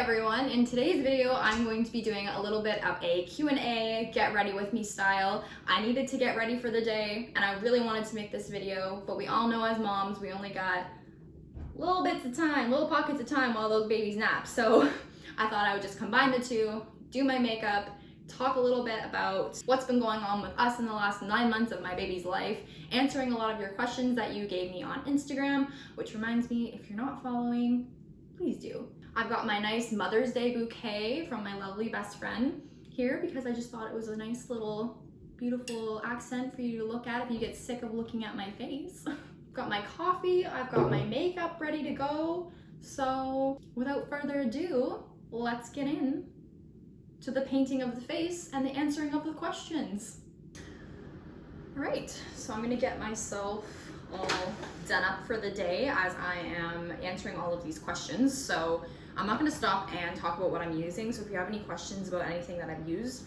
everyone, in today's video I'm going to be doing a little bit of a Q&A, get ready with me style. I needed to get ready for the day and I really wanted to make this video, but we all know as moms we only got little bits of time, little pockets of time while those babies nap. So I thought I would just combine the two, do my makeup, talk a little bit about what's been going on with us in the last 9 months of my baby's life, answering a lot of your questions that you gave me on Instagram, which reminds me, if you're not following, please do. I've got my nice Mother's Day bouquet from my lovely best friend here because I just thought it was a nice little beautiful accent for you to look at if you get sick of looking at my face. I've got my coffee, I've got my makeup ready to go. So without further ado, let's get in to the painting of the face and the answering of the questions. All right, so I'm gonna get myself all done up for the day as I am answering all of these questions. So I'm not gonna stop and talk about what I'm using. So if you have any questions about anything that I've used,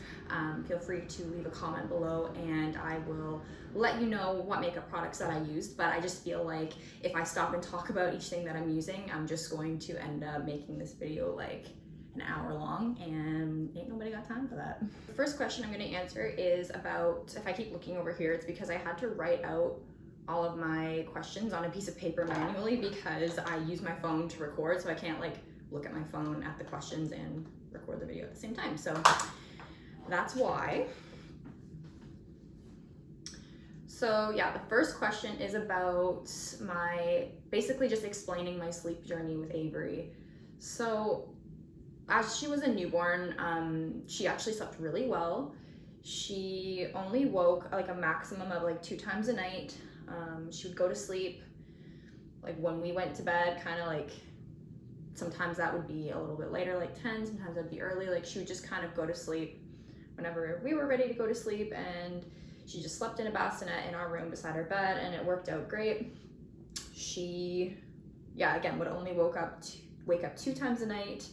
feel free to leave a comment below and I will let you know what makeup products that I used. But I just feel like if I stop and talk about each thing that I'm using, I'm just going to end up making this video like an hour long and ain't nobody got time for that. The first question I'm gonna answer is about, if I keep looking over here, it's because I had to write out all of my questions on a piece of paper manually because I use my phone to record, so I can't like look at my phone at the questions and record the video at the same time. So that's why. So yeah, the first question is about basically just explaining my sleep journey with Avery. So as she was a newborn, she actually slept really well. She only woke like a maximum of like 2 times a night. She would go to sleep like when we went to bed, kind of like sometimes that would be a little bit later, like 10, sometimes that'd be early. Like she would just kind of go to sleep whenever we were ready to go to sleep, and she just slept in a bassinet in our room beside her bed and it worked out great. She, yeah, again, would only wake up 2 times a night.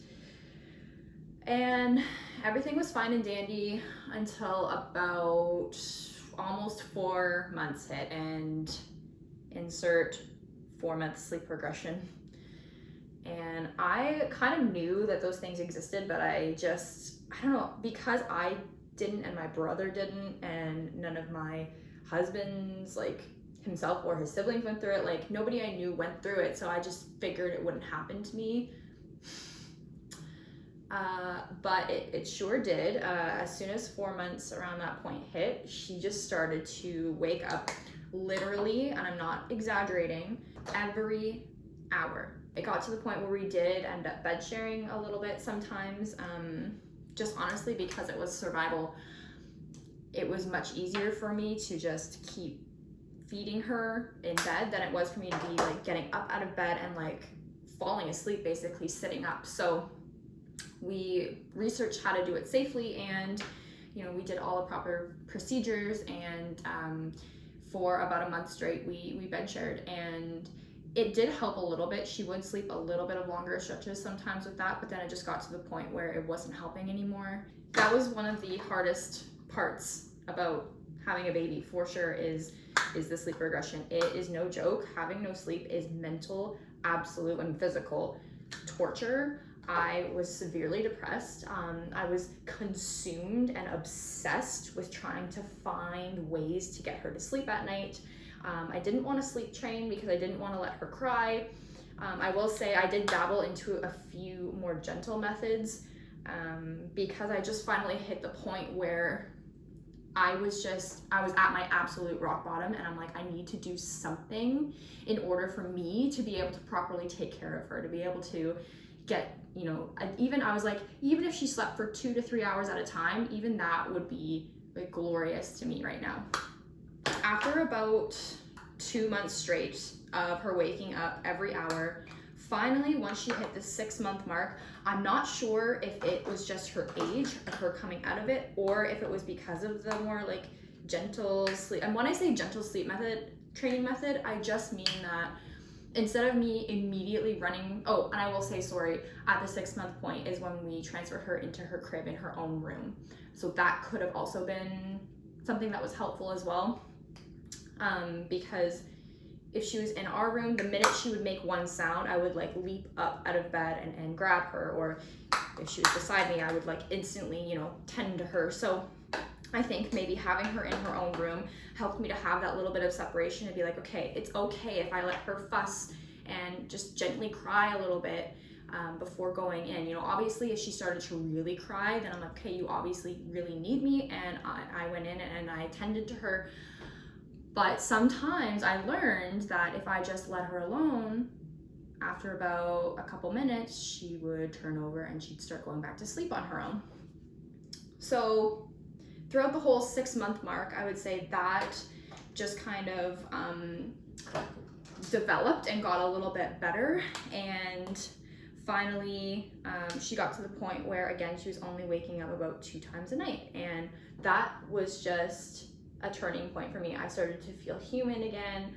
And everything was fine and dandy until about almost 4 months hit, and insert 4-month sleep regression. And I kind of knew that those things existed, but I don't know, because I didn't and my brother didn't and none of my husband's, like himself or his siblings went through it, like nobody I knew went through it, so I just figured it wouldn't happen to me. But it sure did. As soon as 4 months around that point hit, she just started to wake up literally, and I'm not exaggerating, every hour. It got to the point where we did end up bed sharing a little bit sometimes, just honestly because it was survival. It was much easier for me to just keep feeding her in bed than it was for me to be like getting up out of bed and like falling asleep, basically sitting up. So we researched how to do it safely, and you know, we did all the proper procedures, and for about a month straight we bed shared, and it did help a little bit. She would sleep a little bit of longer stretches sometimes with that, but then it just got to the point where it wasn't helping anymore. That was one of the hardest parts about having a baby, for sure, is the sleep regression. It is no joke. Having no sleep is mental, absolute, and physical torture. I was severely depressed. I was consumed and obsessed with trying to find ways to get her to sleep at night. I didn't want to sleep train because I didn't want to let her cry. I will say I did dabble into a few more gentle methods because I just finally hit the point where I was at my absolute rock bottom, and I'm like, I need to do something in order for me to be able to properly take care of her, to be able to get, you know, I was like, even if she slept for 2 to 3 hours at a time, even that would be like glorious to me right now. After about 2 months straight of her waking up every hour, finally, once she hit the 6-month mark, I'm not sure if it was just her age of her coming out of it, or if it was because of the more like gentle sleep. And when I say gentle sleep training method, I just mean that instead of me immediately running, oh, and I will say, sorry, at the 6-month point is when we transferred her into her crib in her own room. So that could have also been something that was helpful as well. Because if she was in our room, the minute she would make one sound, I would like leap up out of bed and grab her, or if she was beside me, I would like instantly, you know, tend to her. So I think maybe having her in her own room helped me to have that little bit of separation to be like, okay, it's okay if I let her fuss and just gently cry a little bit before going in. You know, obviously if she started to really cry, then I'm like, okay, you obviously really need me. And I went in and I tended to her. But sometimes I learned that if I just let her alone, after about a couple minutes, she would turn over and she'd start going back to sleep on her own. So throughout the whole 6-month mark, I would say that just kind of developed and got a little bit better. And finally, she got to the point where, again, she was only waking up about 2 times a night. And that was just a turning point for me. I started to feel human again.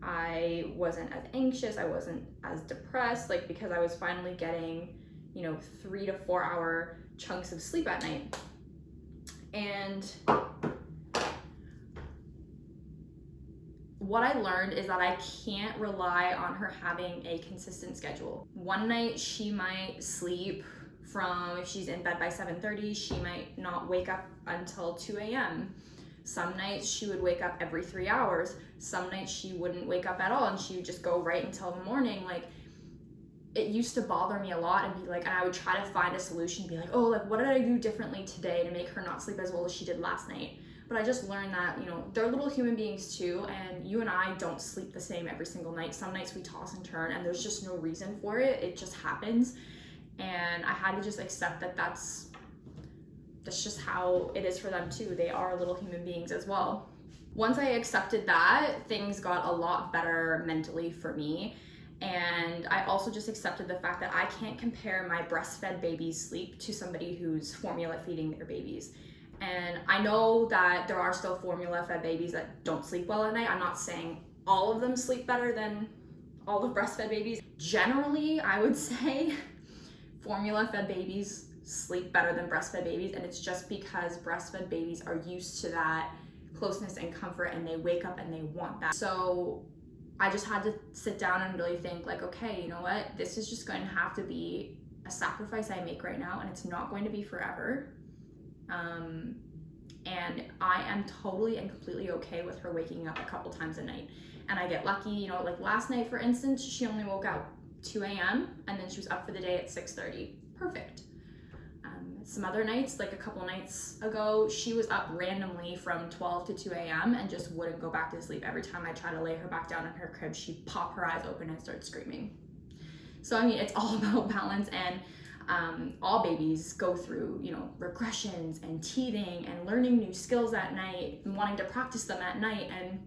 I wasn't as anxious, I wasn't as depressed, like because I was finally getting, you know, 3 to 4 hour chunks of sleep at night. And what I learned is that I can't rely on her having a consistent schedule. One night she might sleep from, if she's in bed by 7:30, she might not wake up until 2 a.m. Some nights she would wake up every 3 hours. Some nights she wouldn't wake up at all and she would just go right until the morning. Like, it used to bother me a lot and be like, and I would try to find a solution, be like, oh, like what did I do differently today to make her not sleep as well as she did last night? But I just learned that, you know, they're little human beings too, and you and I don't sleep the same every single night. Some nights we toss and turn and there's just no reason for it. It just happens. And I had to just accept that that's just how it is for them too. They are little human beings as well. Once I accepted that, things got a lot better mentally for me. And I also just accepted the fact that I can't compare my breastfed baby's sleep to somebody who's formula feeding their babies. And I know that there are still formula fed babies that don't sleep well at night. I'm not saying all of them sleep better than all of breastfed babies. Generally, I would say formula fed babies sleep better than breastfed babies, and it's just because breastfed babies are used to that closeness and comfort, and they wake up and they want that. So I just had to sit down and really think like, okay, you know what? This is just going to have to be a sacrifice I make right now, and it's not going to be forever. And I am totally and completely okay with her waking up a couple times a night. And I get lucky, you know, like last night, for instance, she only woke up 2 a.m. and then she was up for the day at 6:30. Perfect. Some other nights, like a couple nights ago, she was up randomly from 12 to 2 a.m. and just wouldn't go back to sleep. Every time I try to lay her back down in her crib, she'd pop her eyes open and start screaming. So, I mean, it's all about balance, and all babies go through, you know, regressions and teething and learning new skills at night and wanting to practice them at night and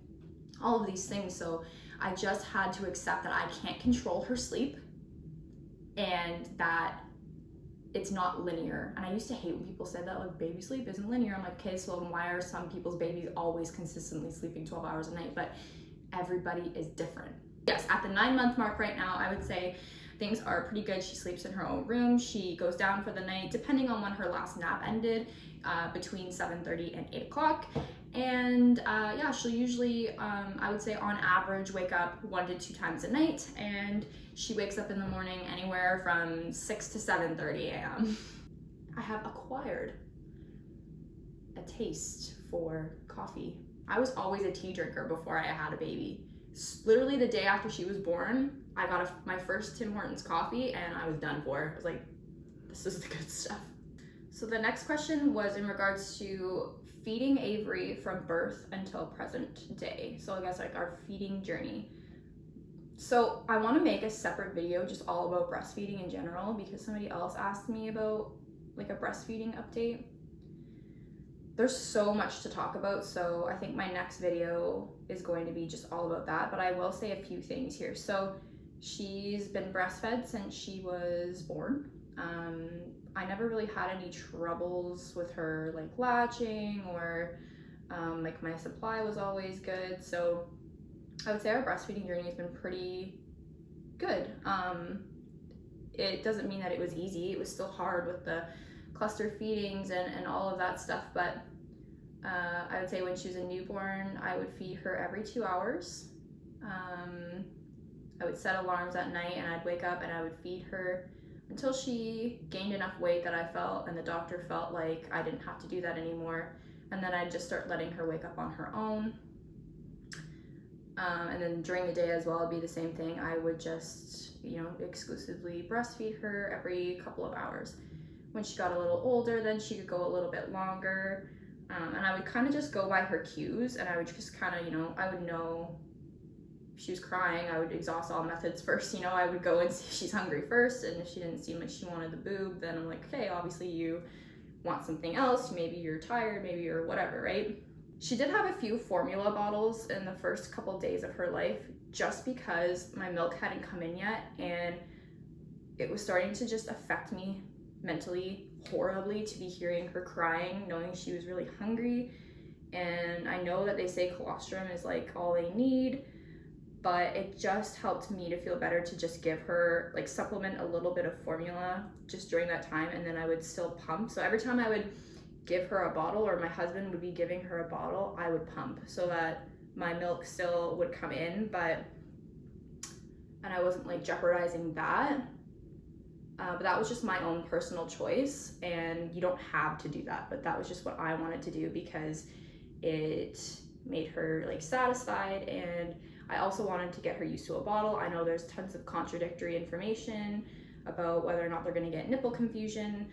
all of these things. So I just had to accept that I can't control her sleep and that it's not linear. And I used to hate when people said that, like, baby sleep isn't linear. I'm like, okay, so why are some people's babies always consistently sleeping 12 hours a night? But everybody is different. Yes, at the 9-month mark right now, I would say things are pretty good. She sleeps in her own room. She goes down for the night, depending on when her last nap ended, between 7:30 and 8 o'clock. And yeah, she'll usually, I would say on average, wake up 1 to 2 times a night. And she wakes up in the morning anywhere from 6 to 7:30 a.m. I have acquired a taste for coffee. I was always a tea drinker before I had a baby. Literally the day after she was born, I got my first Tim Hortons coffee and I was done for. I was like, this is the good stuff. So the next question was in regards to feeding Avery from birth until present day. So I guess like our feeding journey. So I want to make a separate video just all about breastfeeding in general, because somebody else asked me about like a breastfeeding update. There's so much to talk about, so I think my next video is going to be just all about that, but I will say a few things here. So she's been breastfed since she was born. I never really had any troubles with her like latching or like my supply was always good. So I would say our breastfeeding journey has been pretty good. It doesn't mean that it was easy. It was still hard with the cluster feedings and all of that stuff, but I would say when she was a newborn, I would feed her every 2 hours. I would set alarms at night and I'd wake up and I would feed her until she gained enough weight that I felt and the doctor felt like I didn't have to do that anymore. And then I'd just start letting her wake up on her own. And then during the day as well, it'd be the same thing. I would just, exclusively breastfeed her every couple of hours. When she got a little older, then she could go a little bit longer. And I would kind of just go by her cues, and I would just kind of, I would know if she was crying. I would exhaust all methods first. I would go and see if she's hungry first, and if she didn't seem like she wanted the boob, then I'm like, okay, obviously you want something else. Maybe you're tired, maybe you're whatever, right? She did have a few formula bottles in the first couple days of her life, just because my milk hadn't come in yet, and it was starting to just affect me mentally horribly to be hearing her crying, knowing she was really hungry. And I know that they say colostrum is like all they need, but it just helped me to feel better to just give her, like, supplement a little bit of formula just during that time, and then I would still pump. So every time I would give her a bottle, or my husband would be giving her a bottle, I would pump so that my milk still would come in, and I wasn't like jeopardizing that. But that was just my own personal choice, and you don't have to do that, but that was just what I wanted to do because it made her like satisfied, and I also wanted to get her used to a bottle. I know there's tons of contradictory information about whether or not they're going to get nipple confusion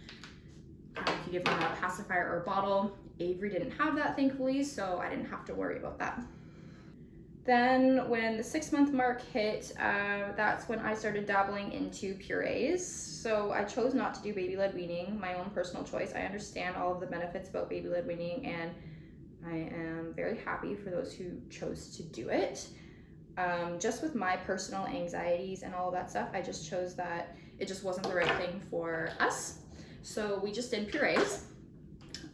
if you give them a pacifier or a bottle. Avery didn't have that, thankfully, so I didn't have to worry about that. Then when the 6-month mark hit, that's when I started dabbling into purees. So I chose not to do baby-led weaning, my own personal choice. I understand all of the benefits about baby-led weaning, and I am very happy for those who chose to do it. Just with my personal anxieties and all of that stuff, I just chose that it just wasn't the right thing for us. So we just did purees.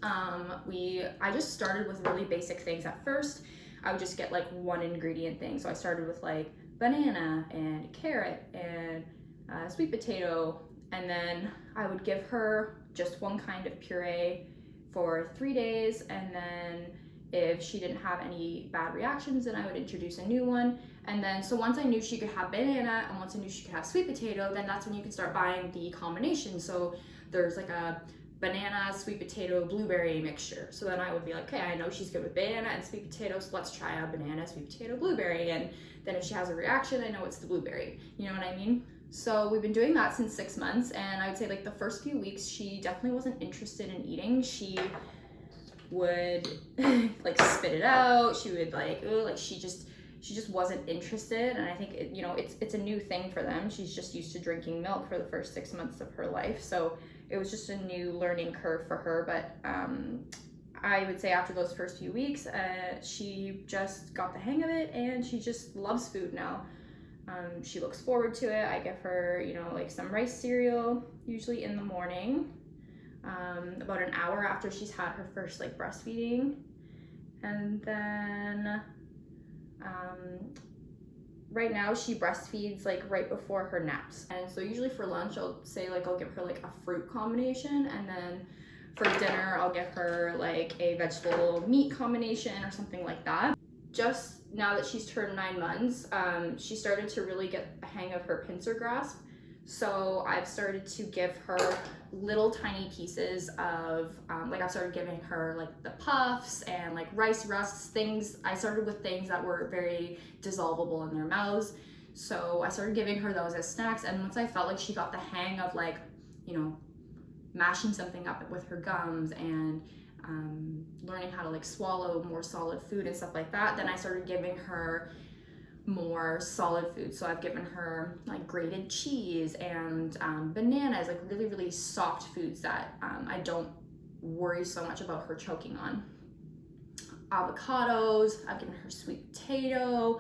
I just started with really basic things at first. I would just get like one ingredient thing. So I started with like banana and carrot and sweet potato, and then I would give her just one kind of puree for 3 days, and then if she didn't have any bad reactions, then I would introduce a new one. And then so once I knew she could have banana and once I knew she could have sweet potato, then that's when you can start buying the combination. So there's like a banana, sweet potato, blueberry mixture. So then I would be like, okay, I know she's good with banana and sweet potato, so let's try a banana, sweet potato, blueberry. And then if she has a reaction, I know it's the blueberry. You know what I mean? So we've been doing that since 6 months, and I would say like the first few weeks, she definitely wasn't interested in eating. She would like spit it out. She would like, she just wasn't interested. And I think it's a new thing for them. She's just used to drinking milk for the first 6 months of her life. So it was just a new learning curve for her. But I would say after those first few weeks, she just got the hang of it, and she just loves food now. She looks forward to it. I give her, like some rice cereal, usually in the morning, about an hour after she's had her first like breastfeeding. And then right now she breastfeeds like right before her naps. And so usually for lunch, I'll give her like a fruit combination, and then for dinner, I'll give her like a vegetable meat combination or something like that. Just now that she's turned 9 months, she started to really get the hang of her pincer grasp. So I've started to give her little tiny pieces of, I've started giving her like the puffs and like rice rusks, things. I started with things that were very dissolvable in their mouths. So I started giving her those as snacks. And once I felt like she got the hang of like, mashing something up with her gums and learning how to like swallow more solid food and stuff like that, then I started giving her more solid food. So I've given her like grated cheese and bananas, like really, really soft foods that I don't worry so much about her choking on. Avocados, I've given her sweet potato.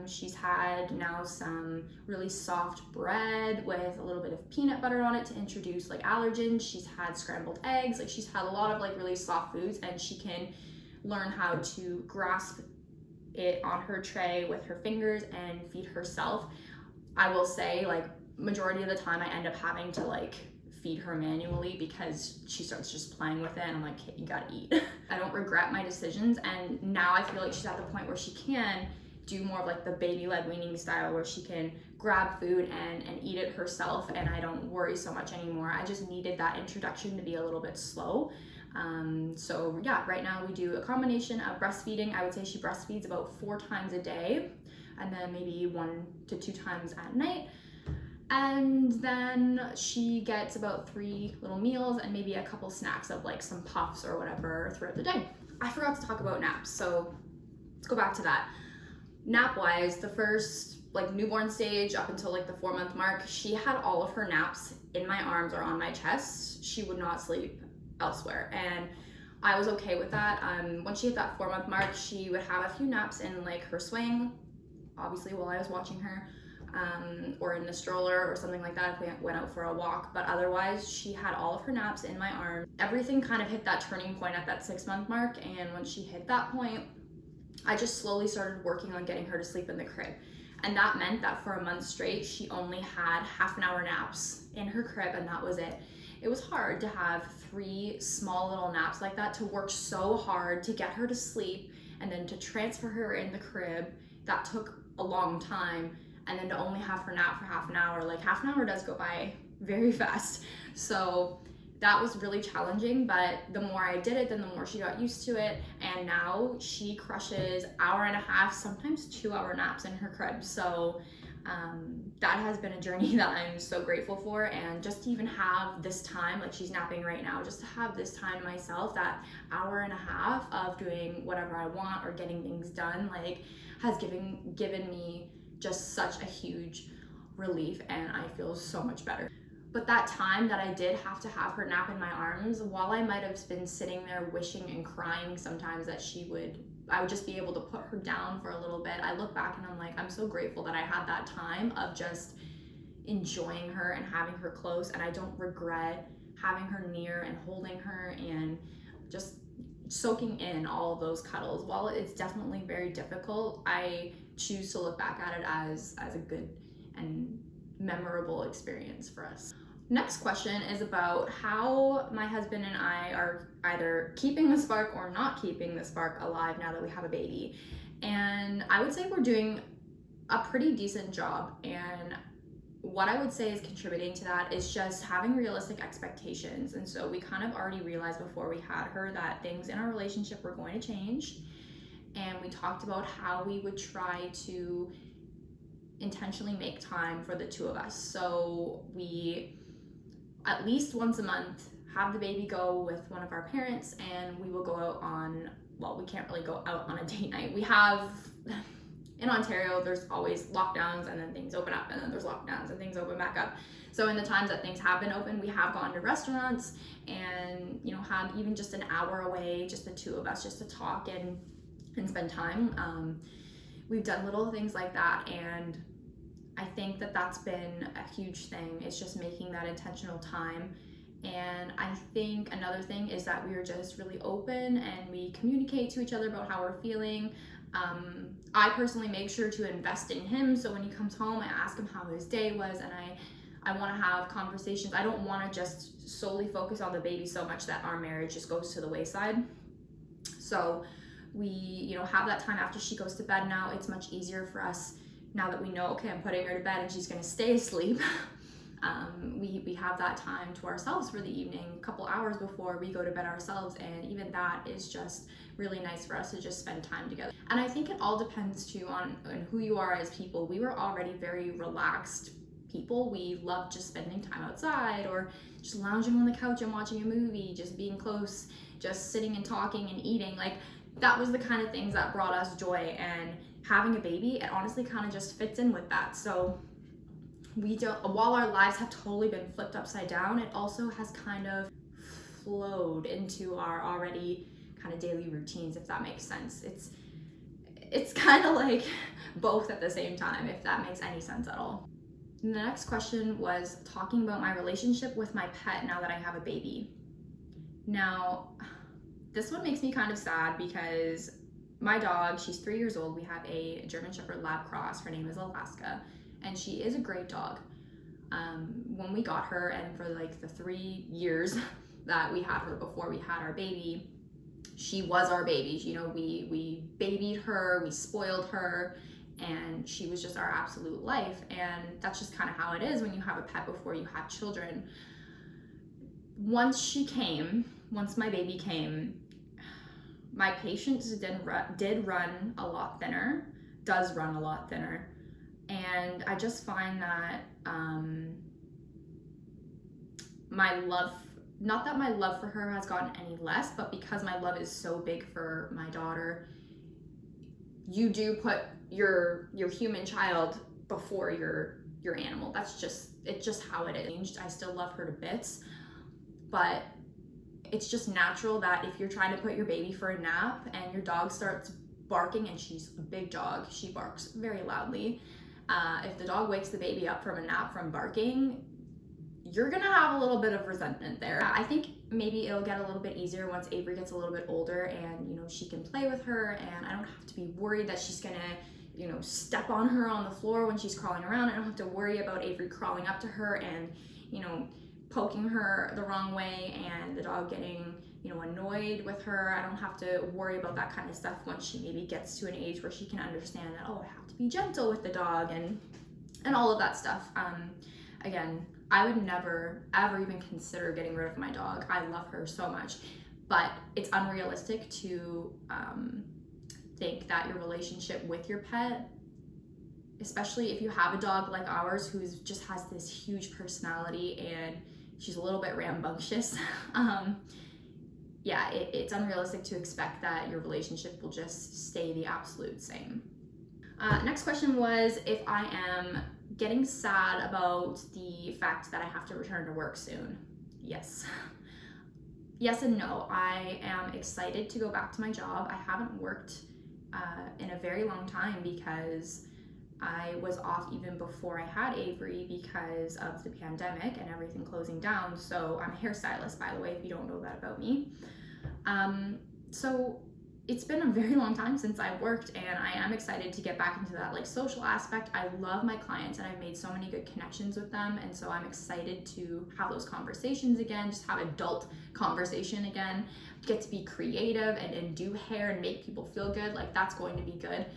She's had now some really soft bread with a little bit of peanut butter on it to introduce like allergens. She's had scrambled eggs. Like she's had a lot of like really soft foods, and she can learn how to grasp it on her tray with her fingers and feed herself. I will say like majority of the time I end up having to like feed her manually because she starts just playing with it, and I'm like, hey, you gotta eat. I don't regret my decisions, and now I feel like she's at the point where she can do more of like the baby-led weaning style, where she can grab food and eat it herself, and I don't worry so much anymore. I just needed that introduction to be a little bit slow. So yeah, right now we do a combination of breastfeeding. I would say she breastfeeds about 4 times a day, and then maybe 1 to 2 times at night. And then she gets about 3 little meals and maybe a couple snacks of like some puffs or whatever throughout the day. I forgot to talk about naps, so let's go back to that. Nap wise, the first like newborn stage up until like the 4-month mark, she had all of her naps in my arms or on my chest. She would not sleep elsewhere, and I was okay with that. Once she hit that 4-month mark, she would have a few naps in like her swing, obviously while I was watching her, or in the stroller or something like that if we went out for a walk, but otherwise she had all of her naps in my arms. Everything kind of hit that turning point at that 6-month mark, and once she hit that point, I just slowly started working on getting her to sleep in the crib. And that meant that for a month straight, she only had half an hour naps in her crib, and that was it. It was hard to have 3 small little naps like that, to work so hard to get her to sleep and then to transfer her in the crib. That took a long time. And then to only have her nap for half an hour, like half an hour does go by very fast. So that was really challenging, but the more I did it, then the more she got used to it. And now she crushes 1.5 hours, sometimes 2-hour naps in her crib. So that has been a journey that I'm so grateful for. And just to even have this time, like she's napping right now, just to have this time to myself, that 1.5 hours of doing whatever I want or getting things done, like has given me just such a huge relief, and I feel so much better. But that time that I did have to have her nap in my arms, while I might have been sitting there wishing and crying sometimes that I would just be able to put her down for a little bit, I look back and I'm like, I'm so grateful that I had that time of just enjoying her and having her close, and I don't regret having her near and holding her and just soaking in all of those cuddles. While it's definitely very difficult, I choose to look back at it as a good and memorable experience for us. Next question is about how my husband and I are either keeping the spark or not keeping the spark alive now that we have a baby. And I would say we're doing a pretty decent job, and what I would say is contributing to that is just having realistic expectations. And so we kind of already realized before we had her that things in our relationship were going to change, and we talked about how we would try to intentionally make time for the 2 of us. So we, at least once a month, have the baby go with one of our parents, and we will go out on, well, we can't really go out on a date night. We have, in Ontario, there's always lockdowns, and then things open up, and then there's lockdowns and things open back up. So in the times that things have been open, we have gone to restaurants and, you know, had even just an hour away, just the 2 of us, just to talk and spend time. We've done little things like that, and I think that that's been a huge thing. It's just making that intentional time. And I think another thing is that we are just really open and we communicate to each other about how we're feeling. I personally make sure to invest in him, so when he comes home, I ask him how his day was, and I want to have conversations. I don't want to just solely focus on the baby so much that our marriage just goes to the wayside. So we, you know, have that time after she goes to bed. Now it's much easier for us now that we know, okay, I'm putting her to bed and she's going to stay asleep. We have that time to ourselves for the evening, a couple hours before we go to bed ourselves, and even that is just really nice for us to just spend time together. And I think it all depends too on who you are as people. We were already very relaxed people. We loved just spending time outside or just lounging on the couch and watching a movie, just being close, just sitting and talking and eating. Like, that was the kind of things that brought us joy, and having a baby, it honestly kind of just fits in with that. So we don't, while our lives have totally been flipped upside down, it also has kind of flowed into our already kind of daily routines, if that makes sense. It's kind of like both at the same time, if that makes any sense at all. And the next question was talking about my relationship with my pet now that I have a baby. Now, this one makes me kind of sad because my dog, she's 3 years old. We have a German Shepherd Lab Cross. Her name is Alaska, and she is a great dog. When we got her, and for like the 3 years that we had her before we had our baby, she was our baby. You know, we babied her, we spoiled her, and she was just our absolute life. And that's just kind of how it is when you have a pet before you have children. Once my baby came, my patience did run a lot thinner, does run a lot thinner. And I just find that my love, not that my love for her has gotten any less, but because my love is so big for my daughter, you do put your human child before your animal. It's just how it is. I still love her to bits, but it's just natural that if you're trying to put your baby for a nap and your dog starts barking, and she's a big dog, she barks very loudly. If the dog wakes the baby up from a nap from barking, you're gonna have a little bit of resentment there. I think maybe it'll get a little bit easier once Avery gets a little bit older and, you know, she can play with her, and I don't have to be worried that she's gonna, you know, step on her on the floor when she's crawling around. I don't have to worry about Avery crawling up to her and, you know, poking her the wrong way and the dog getting, you know, annoyed with her. I don't have to worry about that kind of stuff once she maybe gets to an age where she can understand that, oh, I have to be gentle with the dog and all of that stuff. Again, I would never ever even consider getting rid of my dog. I love her so much, but it's unrealistic to think that your relationship with your pet, especially if you have a dog like ours who just has this huge personality and she's a little bit rambunctious, yeah, it's unrealistic to expect that your relationship will just stay the absolute same. Next question was if I am getting sad about the fact that I have to return to work soon. Yes. Yes and no. I am excited to go back to my job. I haven't worked in a very long time because I was off even before I had Avery because of the pandemic and everything closing down. So I'm a hairstylist, by the way, if you don't know that about me. So it's been a very long time since I've worked, and I am excited to get back into that like social aspect. I love my clients and I've made so many good connections with them, and so I'm excited to have those conversations again, just have adult conversation again, get to be creative and do hair and make people feel good. Like, that's going to be good.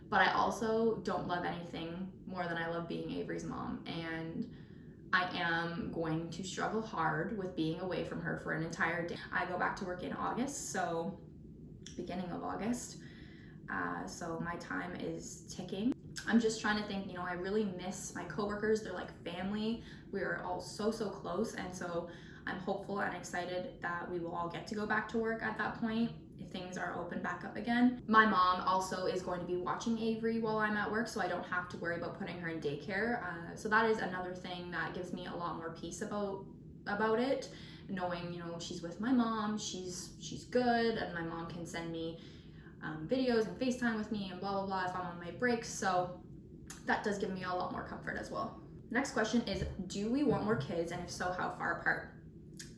But I also don't love anything more than I love being Avery's mom, and I am going to struggle hard with being away from her for an entire day. I go back to work in August, so beginning of August. So my time is ticking. I'm just trying to think, you know, I really miss my coworkers. They're like family. We are all so close, and so I'm hopeful and excited that we will all get to go back to work at that point if things are open back up again. My mom also is going to be watching Avery while I'm at work, so I don't have to worry about putting her in daycare. So that is another thing that gives me a lot more peace about it, knowing, you know, she's with my mom, she's good, and my mom can send me videos and FaceTime with me and blah blah blah if I'm on my breaks. So that does give me a lot more comfort as well. Next question is, do we want more kids, and if so, how far apart?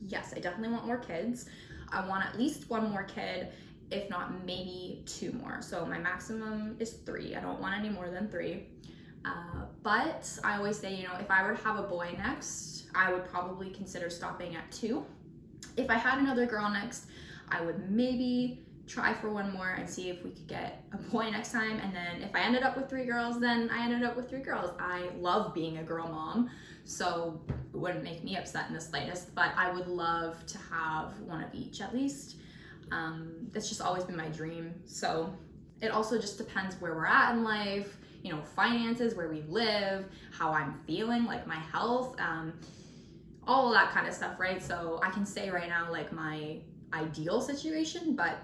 Yes, I definitely want more kids. I want at least one more kid, if not maybe two more. So my maximum is 3. I don't want any more than 3. But I always say, you know, if I were to have a boy next, I would probably consider stopping at 2. If I had another girl next, I would maybe try for one more and see if we could get a boy next time. And then if I ended up with 3 girls, then I ended up with 3 girls. I love being a girl mom, so it wouldn't make me upset in the slightest, but I would love to have one of each at least. That's just always been my dream. So it also just depends where we're at in life, you know, finances, where we live, how I'm feeling, like my health, all of that kind of stuff, right? So I can say right now, like, my ideal situation, but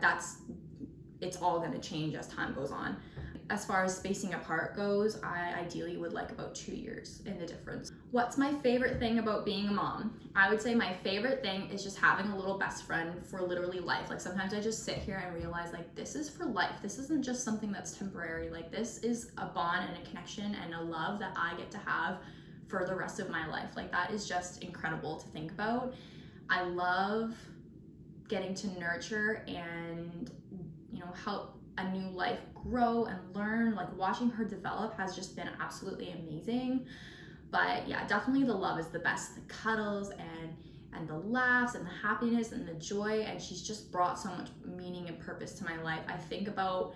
it's all going to change as time goes on. As far as spacing apart goes, I ideally would like about 2 years in the difference. What's my favorite thing about being a mom? I would say my favorite thing is just having a little best friend for literally life. Like, sometimes I just sit here and realize, like, this is for life. This isn't just something that's temporary. Like, this is a bond and a connection and a love that I get to have for the rest of my life. Like, that is just incredible to think about. I love getting to nurture and, you know, help a new life grow and learn. Like, watching her develop has just been absolutely amazing. But yeah, definitely the love is the best. The cuddles and the laughs and the happiness and the joy, and she's just brought so much meaning and purpose to my life. I think about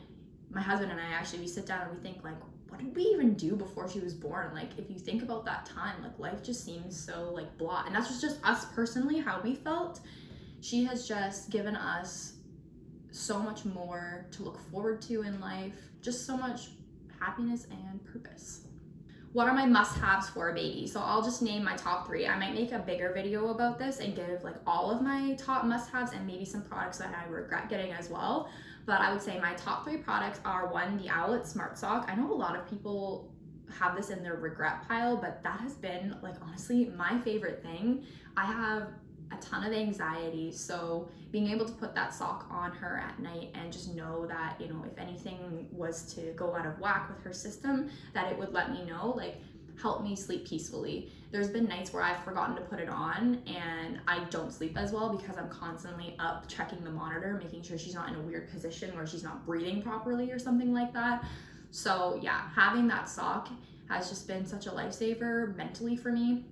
my husband and I, actually, we sit down and we think, like, what did we even do before she was born? Like, if you think about that time, like, life just seems so like blah. And that's just us personally, how we felt. She has just given us so much more to look forward to in life, just so much happiness and purpose. What are my must-haves for a baby? So I'll just name my top 3. I might make a bigger video about this and give like all of my top must-haves and maybe some products that I regret getting as well. But I would say my top 3 products are, 1, the Owlet Smart Sock. I know a lot of people have this in their regret pile, but that has been like honestly my favorite thing. I have a ton of anxiety, so being able to put that sock on her at night and just know that, you know, if anything was to go out of whack with her system, that it would let me know, like help me sleep peacefully. There's been nights where I've forgotten to put it on and I don't sleep as well because I'm constantly up checking the monitor, making sure she's not in a weird position where she's not breathing properly or something like that. So yeah, having that sock has just been such a lifesaver mentally for me.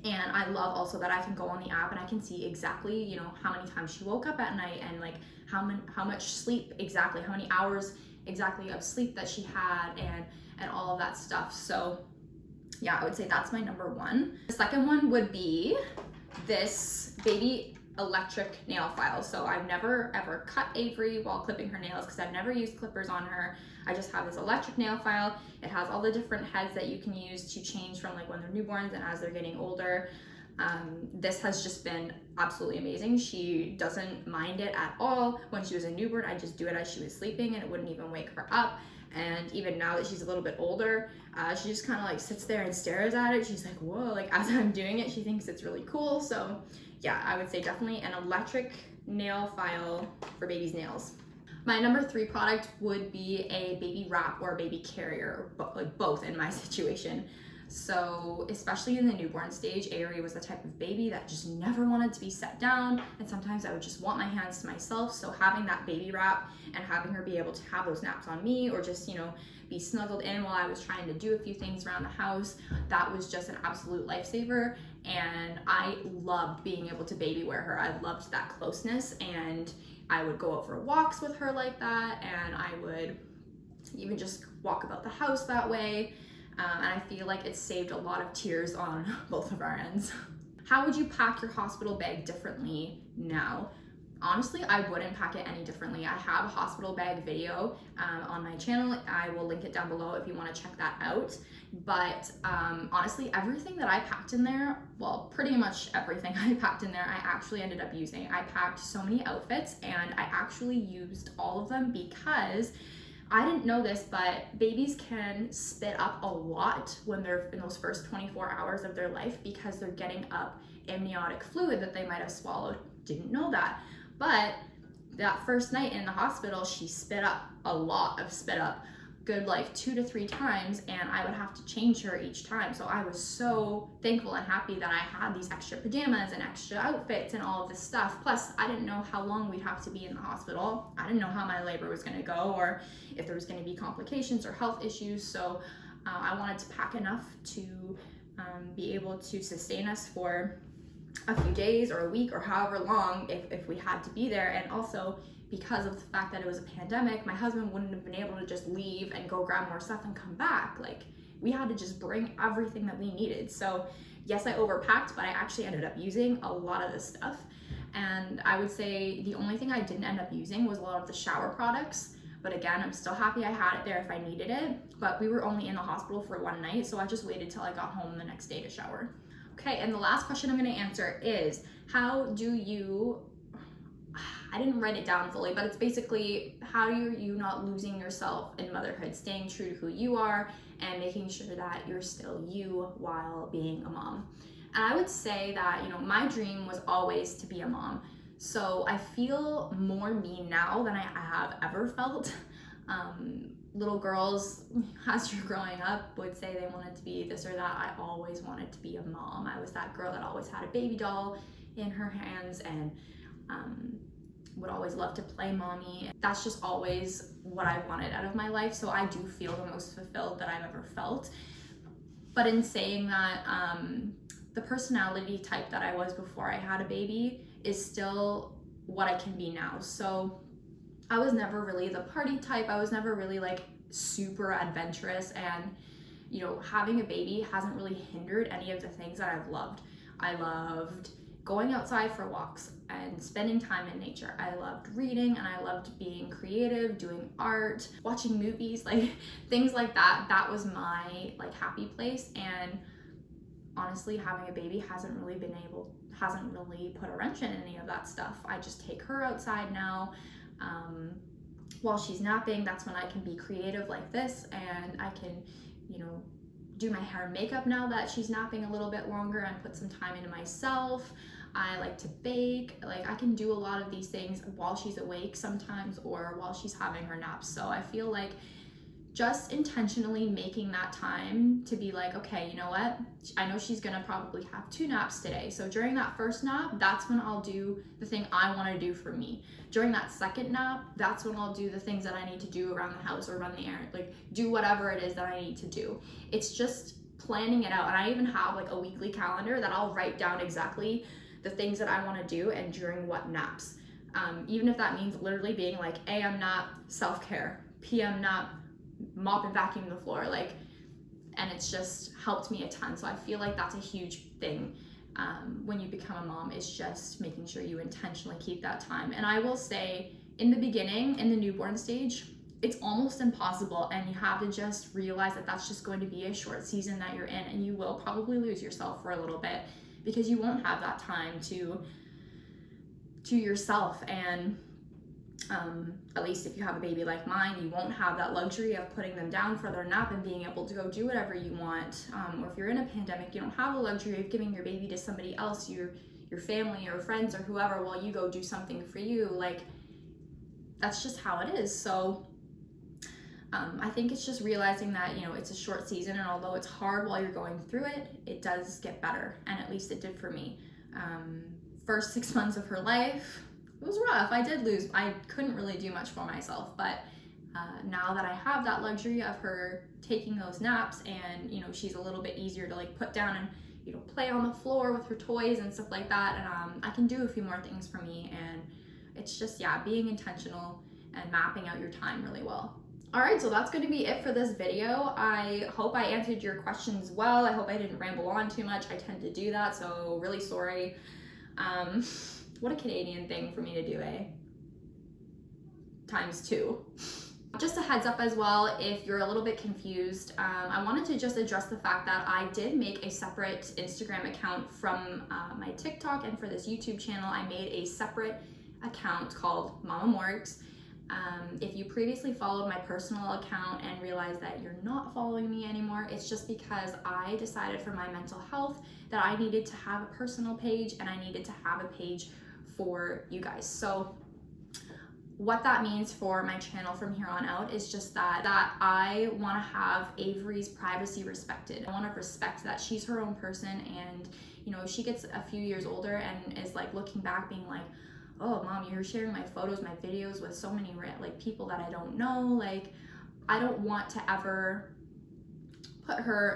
And I love also that I can go on the app and I can see exactly, you know, how many times she woke up at night and like how much sleep exactly, how many hours exactly of sleep that she had and all of that stuff. So yeah, I would say that's my number 1. The second one would be this baby electric nail file. So I've never ever cut Avery while clipping her nails because I've never used clippers on her. I just have this electric nail file. It has all the different heads that you can use to change from like when they're newborns and as they're getting older. This has just been absolutely amazing. She doesn't mind it at all. When she was a newborn, I just do it as she was sleeping and it wouldn't even wake her up. And even now that she's a little bit older, she just kind of like sits there and stares at it. She's like, whoa, like as I'm doing it, she thinks it's really cool. So yeah, I would say definitely an electric nail file for baby's nails. My number 3 product would be a baby wrap or a baby carrier, like both in my situation. So especially in the newborn stage, Avery was the type of baby that just never wanted to be set down, and sometimes I would just want my hands to myself. So having that baby wrap and having her be able to have those naps on me or just, you know, be snuggled in while I was trying to do a few things around the house, that was just an absolute lifesaver. And I loved being able to baby wear her. I loved that closeness, and I would go out for walks with her like that, and I would even just walk about the house that way. And I feel like it saved a lot of tears on both of our ends. How would you pack your hospital bag differently now? Honestly, I wouldn't pack it any differently. I have a hospital bag video on my channel. I will link it down below if you want to check that out. But honestly, everything that I packed in there, well, pretty much everything I packed in there, I actually ended up using. I packed so many outfits and I actually used all of them because I didn't know this, but babies can spit up a lot when they're in those first 24 hours of their life because they're getting up amniotic fluid that they might have swallowed. Didn't know that. But that first night in the hospital, she spit up a lot of spit up, good like 2 to 3 times, and I would have to change her each time. So I was so thankful and happy that I had these extra pajamas and extra outfits and all of this stuff. Plus, I didn't know how long we'd have to be in the hospital. I didn't know how my labor was gonna go or if there was gonna be complications or health issues. So I wanted to pack enough to be able to sustain us for a few days or a week or however long if we had to be there. And also, because of the fact that it was a pandemic, my husband wouldn't have been able to just leave and go grab more stuff and come back. Like, we had to just bring everything that we needed. So yes, I overpacked, but I actually ended up using a lot of this stuff. And I would say the only thing I didn't end up using was a lot of the shower products. But again, I'm still happy I had it there if I needed it. But we were only in the hospital for 1 night, so I just waited till I got home the next day to shower. Okay, and the last question I'm gonna answer is, how do you, I didn't write it down fully, but it's basically, how are you not losing yourself in motherhood, staying true to who you are and making sure that you're still you while being a mom? And I would say that, you know, my dream was always to be a mom. So I feel more me now than I have ever felt. Little girls, as you're growing up, would say they wanted to be this or that. I always wanted to be a mom. I was that girl that always had a baby doll in her hands and would always love to play mommy. That's just always what I wanted out of my life. So I do feel the most fulfilled that I've ever felt. But in saying that, the personality type that I was before I had a baby is still what I can be now. So I was never really the party type. I was never really like super adventurous, and you know, having a baby hasn't really hindered any of the things that I've loved. I loved going outside for walks and spending time in nature. I loved reading, and I loved being creative, doing art, watching movies, like things like that. That was my like happy place. And honestly, having a baby hasn't really put a wrench in any of that stuff. I just take her outside now. While she's napping, that's when I can be creative like this, and I can, you know, do my hair and makeup now that she's napping a little bit longer, and put some time into myself. I like to bake. Like, I can do a lot of these things while she's awake sometimes, or while she's having her naps. So I feel like just intentionally making that time to be like, okay, you know what? I know she's gonna probably have 2 naps today. So during that first nap, that's when I'll do the thing I wanna do for me. During that second nap, that's when I'll do the things that I need to do around the house or run the errand, like do whatever it is that I need to do. It's just planning it out. And I even have like a weekly calendar that I'll write down exactly the things that I wanna do and during what naps. Even if that means literally being like, AM nap, self-care, PM nap, mop and vacuum the floor, like, and it's just helped me a ton. So I feel like that's a huge thing when you become a mom, is just making sure you intentionally keep that time. And I will say, in the beginning, in the newborn stage, it's almost impossible, and you have to just realize that that's just going to be a short season that you're in, and you will probably lose yourself for a little bit because you won't have that time to yourself. And at least if you have a baby like mine, you won't have that luxury of putting them down for their nap and being able to go do whatever you want. Or if you're in a pandemic, you don't have the luxury of giving your baby to somebody else, your family or friends or whoever, while you go do something for you. Like, that's just how it is. So I think it's just realizing that, you know, it's a short season, and although it's hard while you're going through it, it does get better, and at least it did for me. First 6 months of her life, it was rough. I couldn't really do much for myself, but now that I have that luxury of her taking those naps, and, you know, she's a little bit easier to like put down and, you know, play on the floor with her toys and stuff like that, and I can do a few more things for me. And it's just, yeah, being intentional and mapping out your time really well. All right, so that's going to be it for this video. I hope I answered your questions well. I hope I didn't ramble on too much. I tend to do that, so really sorry. What a Canadian thing for me to do, eh? ×2. Just a heads up as well, if you're a little bit confused, I wanted to just address the fact that I did make a separate Instagram account from my TikTok, and for this YouTube channel, I made a separate account called Mama Morgs. If you previously followed my personal account and realized that you're not following me anymore, it's just because I decided for my mental health that I needed to have a personal page, and I needed to have a page for you guys. So what that means for my channel from here on out is just that I want to have Avery's privacy respected. I want to respect that she's her own person, and, you know, if she gets a few years older and is like looking back being like, oh mom, you're sharing my photos, my videos with so many like people that I don't know, like, I don't want to ever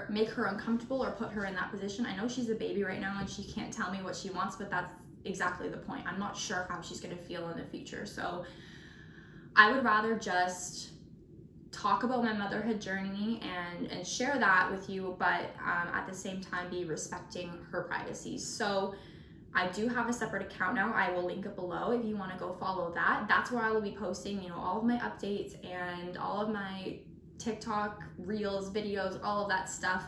make her uncomfortable or put her in that position. I know she's a baby right now and she can't tell me what she wants, but that's exactly the point. I'm not sure how she's going to feel in the future. So I would rather just talk about my motherhood journey and share that with you, but at the same time be respecting her privacy. So I do have a separate account now. I will link it below if you want to go follow that. That's where I will be posting, you know, all of my updates and all of my TikTok reels, videos, all of that stuff.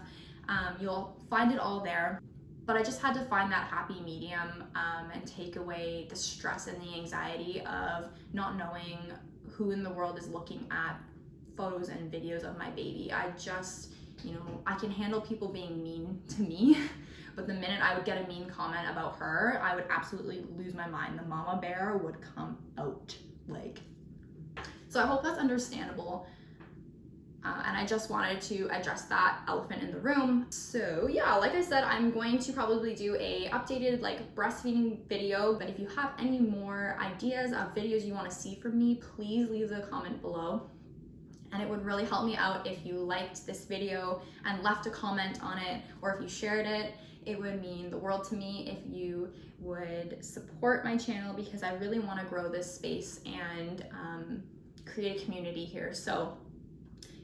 You'll find it all there. But I just had to find that happy medium and take away the stress and the anxiety of not knowing who in the world is looking at photos and videos of my baby. I just, you know, I can handle people being mean to me, but the minute I would get a mean comment about her, I would absolutely lose my mind. The mama bear would come out, like. So I hope that's understandable. And I just wanted to address that elephant in the room. So yeah, like I said, I'm going to probably do a updated like breastfeeding video, but if you have any more ideas of videos you want to see from me, please leave a comment below. And it would really help me out if you liked this video and left a comment on it, or if you shared it. It would mean the world to me if you would support my channel, because I really want to grow this space and create a community here. So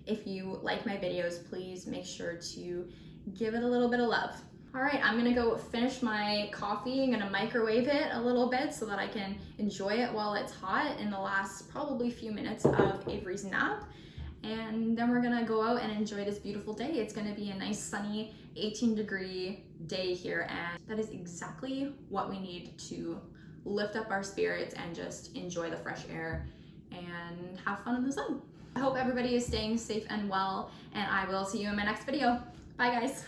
If you like my videos, please make sure to give it a little bit of love. All right, I'm gonna go finish my coffee. I'm gonna microwave it a little bit so that I can enjoy it while it's hot in the last probably few minutes of Avery's nap. And then we're gonna go out and enjoy this beautiful day. It's gonna be a nice sunny 18-degree day here, and that is exactly what we need to lift up our spirits and just enjoy the fresh air and have fun in the sun. I hope everybody is staying safe and well, and I will see you in my next video. Bye guys.